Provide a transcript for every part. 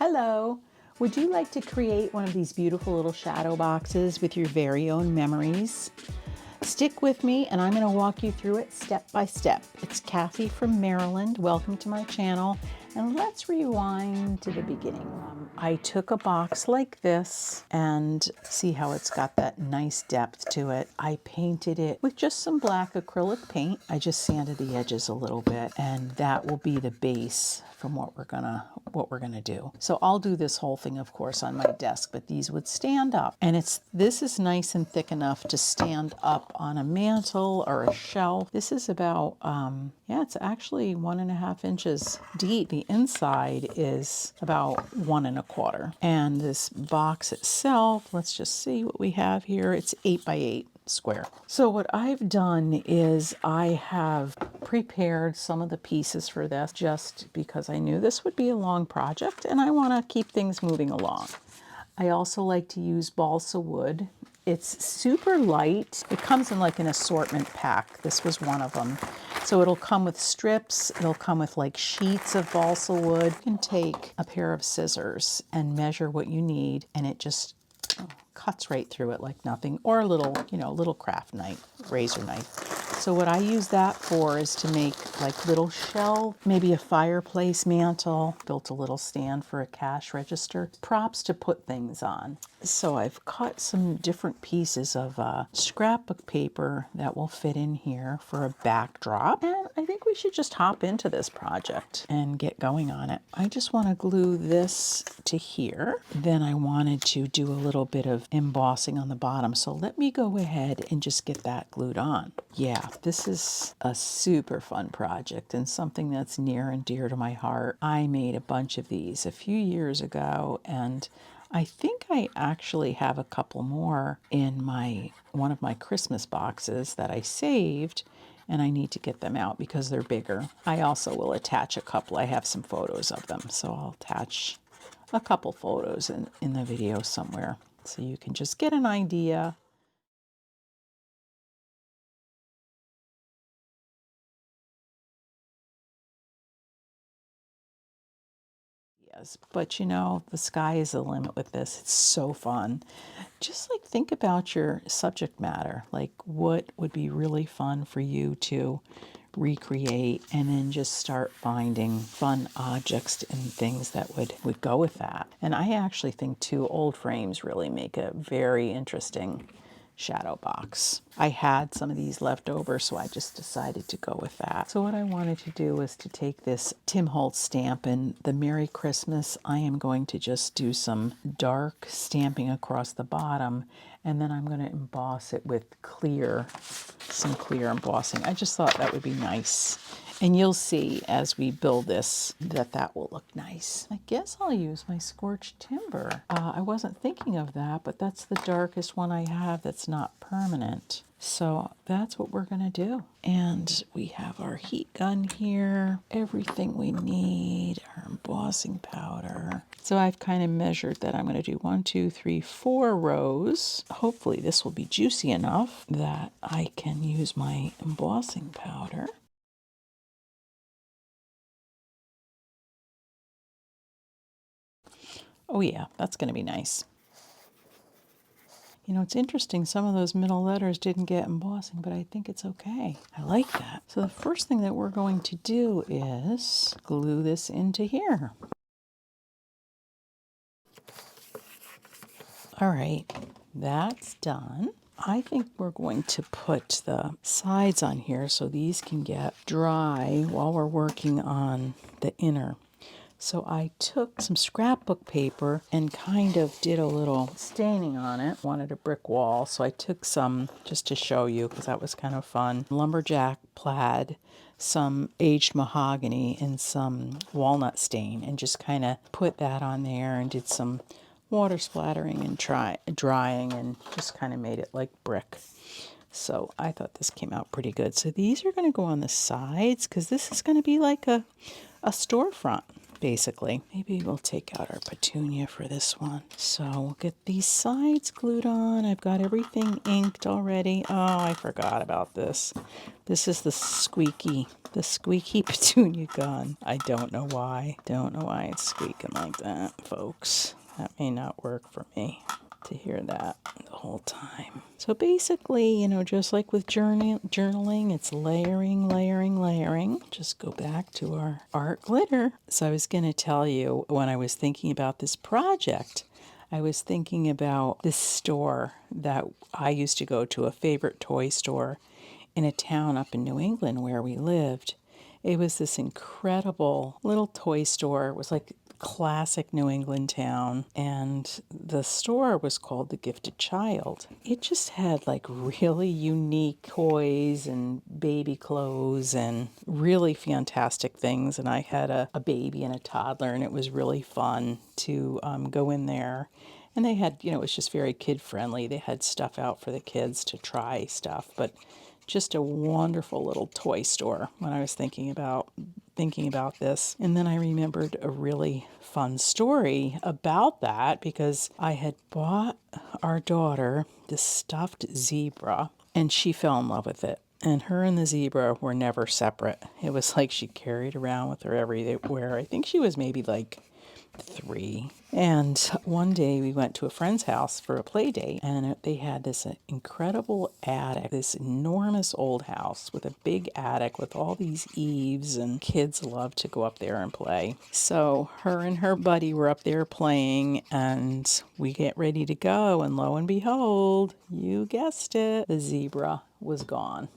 Hello! Would you like to create one of these beautiful little shadow boxes with your very own memories? Stick with me and I'm going to walk you through it step by step. It's Kathy from Maryland. Welcome to my channel, and let's rewind to the beginning. I took a box like this and see how it's got that nice depth to it. I painted it with just some black acrylic paint. I just sanded the edges a little bit, and that will be the base from what we're gonna do. So I'll do this whole thing, of course, on my desk, but these would stand up, and this is nice and thick enough to stand up on a mantle or a shelf. This is about yeah, it's actually 1.5 inches deep. The inside is about 1 1/4, and this box itself, let's just see what we have here. It's 8 by 8 square. So what I've done is I have prepared some of the pieces for this just because I knew this would be a long project and I want to keep things moving along. I also like to use balsa wood. It's super light. It comes in like an assortment pack. This was one of them. So it'll come with strips. It'll come with like sheets of balsa wood. You can take a pair of scissors and measure what you need, and it just cuts right through it like nothing, or a little, little craft knife, razor knife. So what I use that for is to make like little shelf, maybe a fireplace mantle, built a little stand for a cash register, props to put things on. So I've cut some different pieces of scrapbook paper that will fit in here for a backdrop. And I think we should just hop into this project and get going on it. I just want to glue this to here. Then I wanted to do a little bit of embossing on the bottom. So let me go ahead and just get that glued on. Yeah, this is a super fun project and something that's near and dear to my heart. I made a bunch of these a few years ago, and I think I actually have a couple more in one of my Christmas boxes that I saved, and I need to get them out because they're bigger. I also will attach a couple. I have some photos of them, so I'll attach a couple photos in the video somewhere so you can just get an idea. But the sky is the limit with this. It's so fun. Just like think about your subject matter, like what would be really fun for you to recreate, and then just start finding fun objects and things that would go with that. And I actually think too, old frames really make a very interesting shadow box. I had some of these left over, so I just decided to go with that. So what I wanted to do was to take this Tim Holtz stamp, and the Merry Christmas, I am going to just do some dark stamping across the bottom, and then I'm going to emboss it with some clear embossing. I just thought that would be nice. And you'll see as we build this that will look nice. I guess I'll use my scorched timber. I wasn't thinking of that, but that's the darkest one I have that's not permanent. So that's what we're gonna do. And we have our heat gun here, everything we need, our embossing powder. So I've kind of measured that I'm gonna do 1, 2, 3, 4 rows. Hopefully this will be juicy enough that I can use my embossing powder. Oh yeah, that's going to be nice. It's interesting, some of those middle letters didn't get embossing, but I think it's okay. I like that. So the first thing that we're going to do is glue this into here. All right, that's done. I think we're going to put the sides on here so these can get dry while we're working on the inner. So I took some scrapbook paper and kind of did a little staining on it. Wanted a brick wall, so I took some just to show you because that was kind of fun. Lumberjack plaid, some aged mahogany, and some walnut stain, and just kind of put that on there and did some water splattering and drying, and just kind of made it like brick. So I thought this came out pretty good. So these are going to go on the sides because this is going to be like a storefront. basically. Maybe we'll take out our petunia for this one. So we'll get these sides glued on. I've got everything inked already. Oh, I forgot about this. This is the squeaky petunia gun. I don't know why. Don't know why it's squeaking like that, folks. That may not work for me to hear that the whole time. So basically, you know, just like with journaling, it's layering, layering, layering. Just go back to our art glitter. So I was going to tell you, when I was thinking about this project, I was thinking about this store that I used to go to, a favorite toy store in a town up in New England where we lived. It was this incredible little toy store. It was like classic New England town, and the store was called The Gifted Child. It just had like really unique toys and baby clothes and really fantastic things. And I had a baby and a toddler, and it was really fun to go in there. And they had, you know, it was just very kid friendly. They had stuff out for the kids to try stuff, but just a wonderful little toy store when I was thinking about this. And then I remembered a really fun story about that, because I had bought our daughter this stuffed zebra and she fell in love with it. And her and the zebra were never separate. It was like she carried around with her everywhere. I think she was maybe like 3. And one day we went to a friend's house for a play date, and they had this incredible attic, this enormous old house with a big attic with all these eaves, and kids love to go up there and play. So her and her buddy were up there playing, and we get ready to go, and lo and behold, you guessed it, the zebra was gone.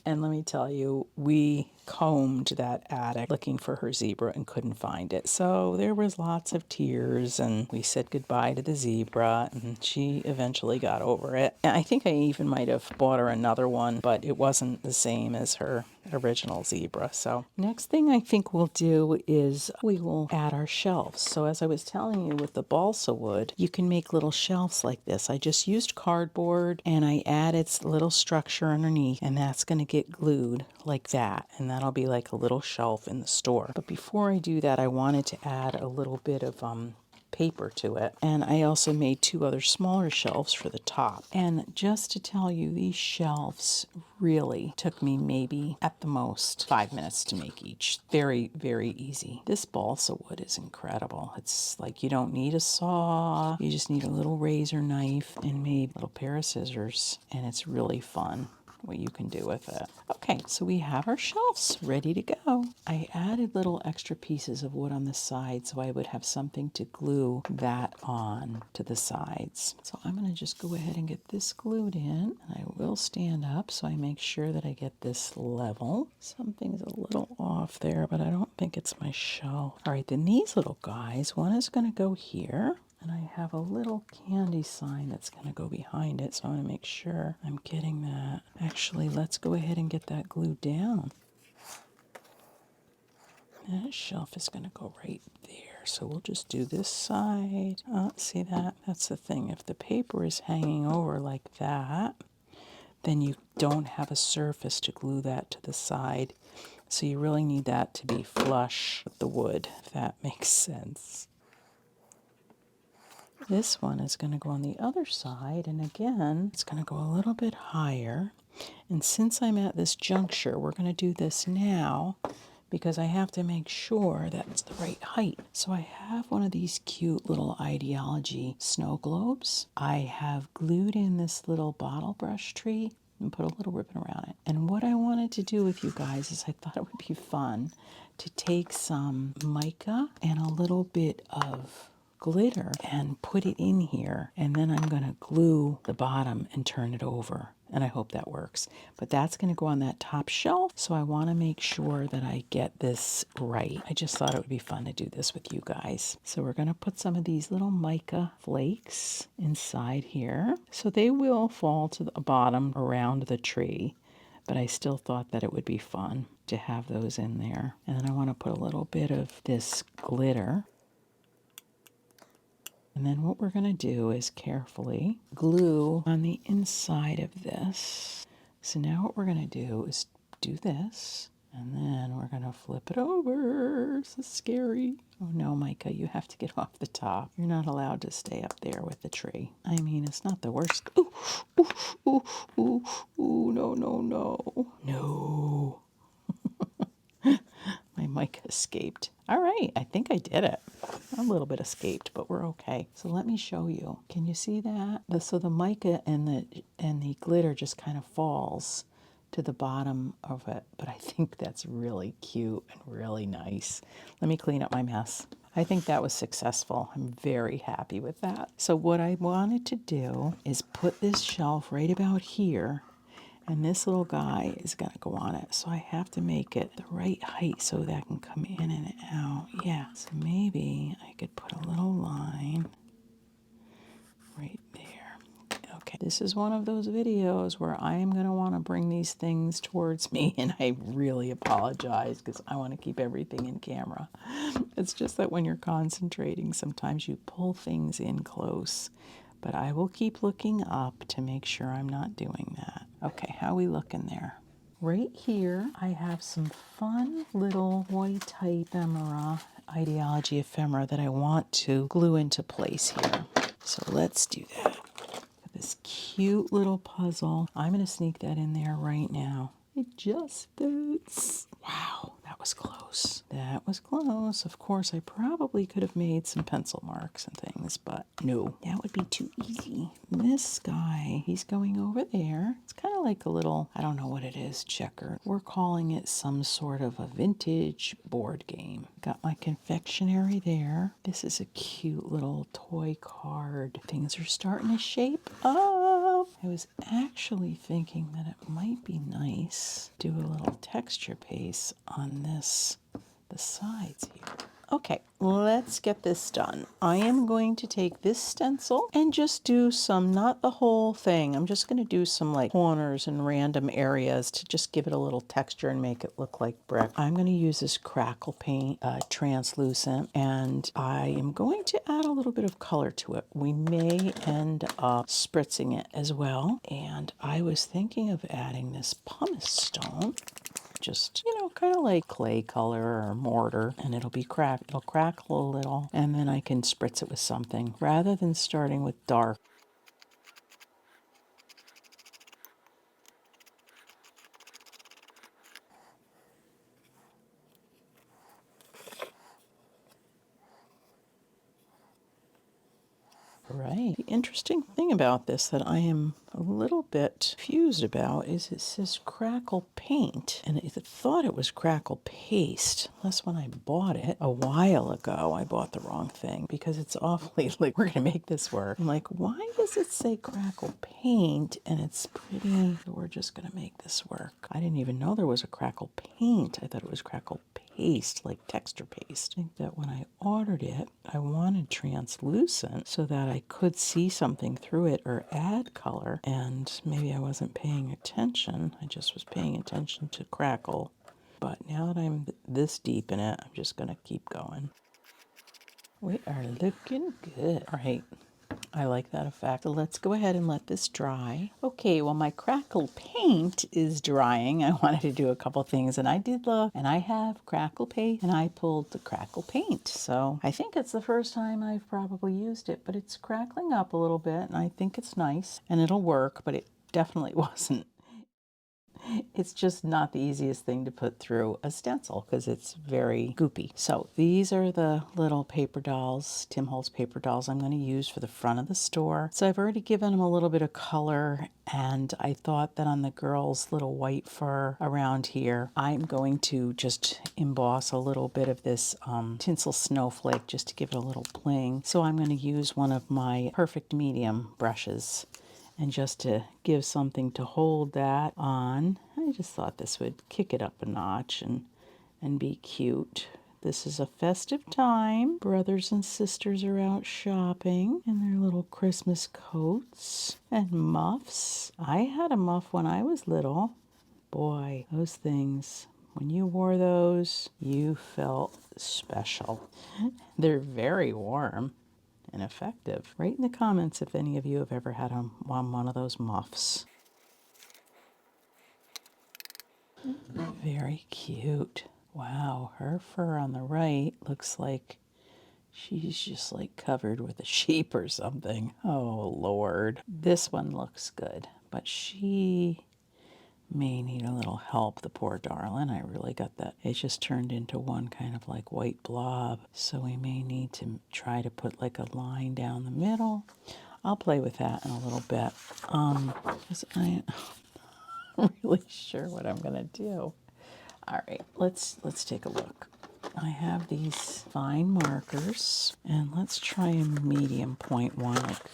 And let me tell you, we combed that attic looking for her zebra and couldn't find it. So there was lots of tears, and we said goodbye to the zebra, and she eventually got over it. And I think I even might have bought her another one, but it wasn't the same as her original zebra. So next thing I think we'll do is we will add our shelves. So as I was telling you, with the balsa wood, you can make little shelves like this. I just used cardboard and I added a little structure underneath, and that's going to get glued like that, and that'll be like a little shelf in the store. But before I do that, I wanted to add a little bit of paper to it, and I also made 2 other smaller shelves for the top. And just to tell you, these shelves really took me maybe at the most 5 minutes to make each. Very, very easy. This balsa wood is incredible. It's like you don't need a saw, you just need a little razor knife and maybe a little pair of scissors, and it's really fun what you can do with it. Okay, so we have our shelves ready to go. I added little extra pieces of wood on the side so I would have something to glue that on to the sides. So I'm going to just go ahead and get this glued in. And I will stand up so I make sure that I get this level. Something's a little off there, but I don't think it's my shelf. All right, then these little guys, one is going to go here. And I have a little candy sign that's going to go behind it, so I want to make sure I'm getting that. Actually, let's go ahead and get that glued down. That shelf is going to go right there, so we'll just do this side. Oh, see that? That's the thing. If the paper is hanging over like that, then you don't have a surface to glue that to the side. So you really need that to be flush with the wood, if that makes sense. This one is going to go on the other side, and again, it's going to go a little bit higher. And since I'm at this juncture, we're going to do this now because I have to make sure that it's the right height. So I have one of these cute little Idea-ology snow globes. I have glued in this little bottle brush tree and put a little ribbon around it. And what I wanted to do with you guys is I thought it would be fun to take some mica and a little bit of glitter and put it in here, and then I'm going to glue the bottom and turn it over, and I hope that works. But that's going to go on that top shelf, so I want to make sure that I get this right. I just thought it would be fun to do this with you guys. So we're going to put some of these little mica flakes inside here, so they will fall to the bottom around the tree, but I still thought that it would be fun to have those in there. And then I want to put a little bit of this glitter. And then what we're going to do is carefully glue on the inside of this. So now what we're going to do is do this, And then we're going to flip it over. This is scary. Oh no, Micah, you have to get off the top. You're not allowed to stay up there with the tree. I mean, it's not the worst. Ooh, ooh, ooh, ooh, ooh, no, no, no. No. My mic escaped. All right, I think I did it. A little bit escaped, but we're okay. So let me show you. Can you see that? So the mica and the glitter just kind of falls to the bottom of it, but I think that's really cute and really nice. Let me clean up my mess. I think that was successful. I'm very happy with that. So what I wanted to do is put this shelf right about here, and this little guy is going to go on it. So I have to make it the right height so that can come in and out. Yeah, so maybe I could put a little line right there. Okay, this is one of those videos where I am going to want to bring these things towards me, and I really apologize because I want to keep everything in camera. It's just that when you're concentrating, sometimes you pull things in close. But I will keep looking up to make sure I'm not doing that. Okay, how are we looking there? Right here, I have some fun little white type ephemera, Idea-ology ephemera that I want to glue into place here. So let's do that. This cute little puzzle. I'm going to sneak that in there right now. It just fits. Wow, that was close. That was close. Of course, I probably could have made some pencil marks and things, but no, that would be too easy. This guy, he's going over there. It's kind of like a little, I don't know what it is, checker. We're calling it some sort of a vintage board game. Got my confectionery there. This is a cute little toy card. Things are starting to shape up. I was actually thinking that it might be nice to do a little texture paste on this, the sides here. Okay, let's get this done. I am going to take this stencil and just do some, not the whole thing. I'm just going to do some like corners and random areas to just give it a little texture and make it look like brick. I'm going to use this crackle paint, translucent, and I am going to add a little bit of color to it. We may end up spritzing it as well. And I was thinking of adding this pumice stone. Just, kind of like clay color or mortar, and it'll crackle a little, and then I can spritz it with something rather than starting with dark. Right. The interesting thing about this that I am a little bit confused about is it says crackle paint, and I thought it was crackle paste. Unless when I bought it a while ago, I bought the wrong thing because it's awfully like, we're going to make this work. I'm like, why does it say crackle paint? And it's pretty, we're just going to make this work. I didn't even know there was a crackle paint. I thought it was crackle paste, like texture paste. I think that when I ordered it, I wanted translucent so that I could see something through it or add color, and maybe I wasn't paying attention. I just was paying attention to crackle. But now that I'm this deep in it, I'm just going to keep going. We are looking good. All right. I like that effect. So let's go ahead and let this dry. Okay, well, my crackle paint is drying. I wanted to do a couple things, and I did look, and I have crackle paint, and I pulled the crackle paint. So I think it's the first time I've probably used it, but it's crackling up a little bit, and I think it's nice, and it'll work, but it definitely wasn't. It's just not the easiest thing to put through a stencil because it's very goopy. So these are the little paper dolls, Tim Holtz paper dolls I'm going to use for the front of the store. So I've already given them a little bit of color, and I thought that on the girls' little white fur around here, I'm going to just emboss a little bit of this tinsel snowflake just to give it a little bling. So I'm going to use one of my perfect medium brushes. And just to give something to hold that on, I just thought this would kick it up a notch and be cute. This is a festive time. Brothers and sisters are out shopping in their little Christmas coats and muffs. I had a muff when I was little. Boy, those things, when you wore those, you felt special. They're very warm and effective. Write in the comments if any of you have ever had one of those muffs. Very cute. Wow, her fur on the right looks like she's just like covered with a sheep or something. Oh, Lord. This one looks good, but she may need a little help, the poor darling. I really got that. It just turned into one kind of like white blob. So we may need to try to put like a line down the middle. I'll play with that in a little bit. 'Cause I'm really sure what I'm gonna do. All right, let's take a look. I have these fine markers, and let's try a medium point one, like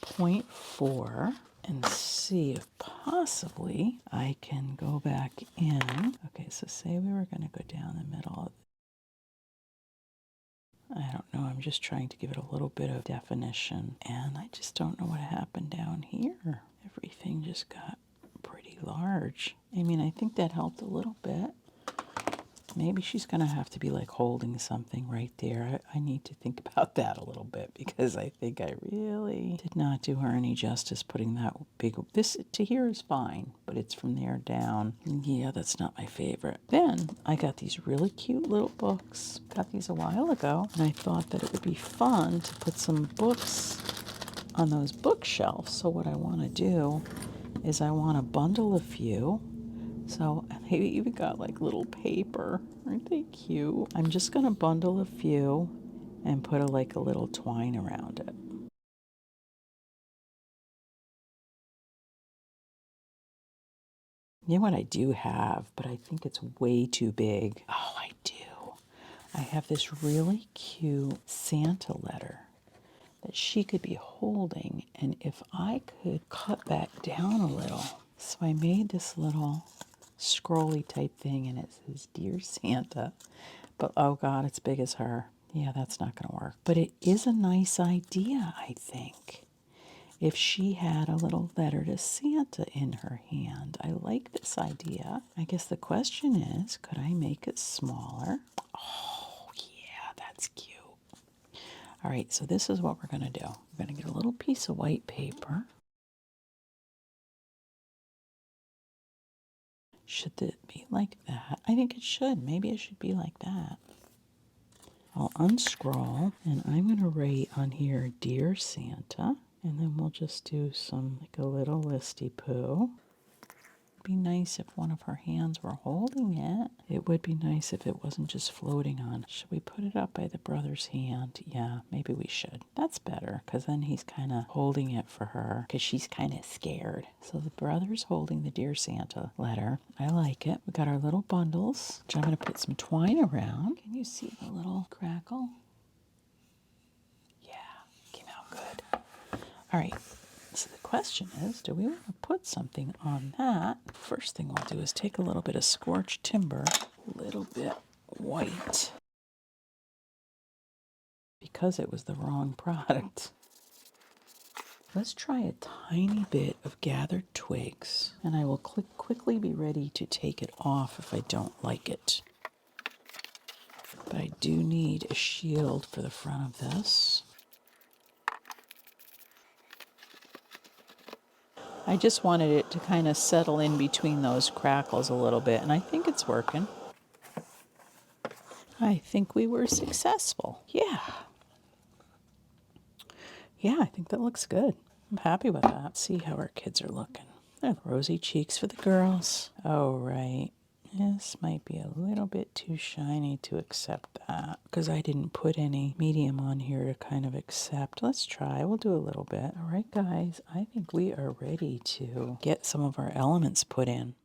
0.4, and see if possibly I can go back in. Okay, so say we were going to go down the middle. I don't know, I'm just trying to give it a little bit of definition, and I just don't know what happened down here. Everything just got pretty large. I mean, I think that helped a little bit. Maybe she's going to have to be like holding something right there. I need to think about that a little bit because I think I really did not do her any justice putting that big. This to here is fine, but it's from there down. Yeah, that's not my favorite. Then I got these really cute little books. Got these a while ago, and I thought that it would be fun to put some books on those bookshelves. So what I want to do is I want to bundle a few. So they even got like little paper. Aren't they cute? I'm just going to bundle a few and put like a little twine around it. You know what I do have, but I think it's way too big. Oh, I do. I have this really cute Santa letter that she could be holding, and if I could cut that down a little. So I made this little scrolly type thing, and it says Dear Santa, but oh god, it's big as her. Yeah, that's not gonna work, but it is a nice idea. I think if she had a little letter to Santa in her hand. I like this idea. I guess the question is, could I make it smaller? Oh yeah, that's cute. All right, so this is what we're gonna do. We're gonna get a little piece of white paper. Should it be like that? I think it should. Maybe it should be like that. I'll unscroll, and I'm going to write on here, Dear Santa, and then we'll just do some, like a little listy poo. It'd be nice if one of her hands were holding it. It would be nice if it wasn't just floating on. Should we put it up by the brother's hand? Yeah, maybe we should. That's better, because then he's kind of holding it for her, because she's kind of scared. So the brother's holding the Dear Santa letter. I like it. We got our little bundles, which I'm going to put some twine around. Can you see the little crackle? Yeah, came out good. All right. So the question is, do we want to put something on that? First thing we'll do is take a little bit of scorched timber, a little bit white, because it was the wrong product. Let's try a tiny bit of gathered twigs, and I will quickly be ready to take it off if I don't like it. But I do need a shield for the front of this. I just wanted it to kind of settle in between those crackles a little bit, and I think it's working. I think we were successful. Yeah. Yeah, I think that looks good. I'm happy with that. Let's see how our kids are looking. They're rosy cheeks for the girls. Oh, right. This might be a little bit too shiny to accept that, because I didn't put any medium on here to kind of accept. Let's try. We'll do a little bit. All right, guys. I think we are ready to get some of our elements put in.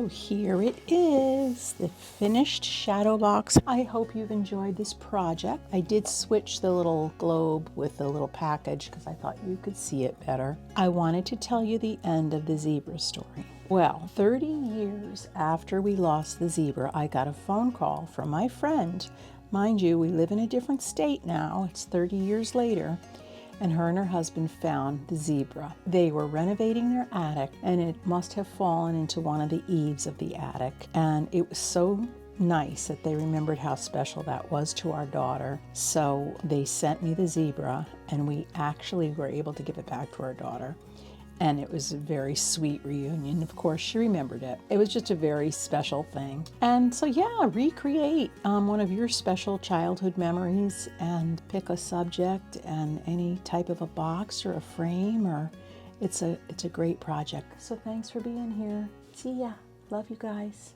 So here it is, the finished shadow box. I hope you've enjoyed this project. I did switch the little globe with the little package because I thought you could see it better. I wanted to tell you the end of the zebra story. Well, 30 years after we lost the zebra, I got a phone call from my friend. Mind you, we live in a different state now. It's 30 years later. And her and her husband found the zebra. They were renovating their attic, and it must have fallen into one of the eaves of the attic. And it was so nice that they remembered how special that was to our daughter. So they sent me the zebra, and we actually were able to give it back to our daughter. And it was a very sweet reunion. Of course, she remembered it. It was just a very special thing. And so yeah, recreate one of your special childhood memories and pick a subject and any type of a box or a frame, or it's a great project. So thanks for being here. See ya. Love you guys.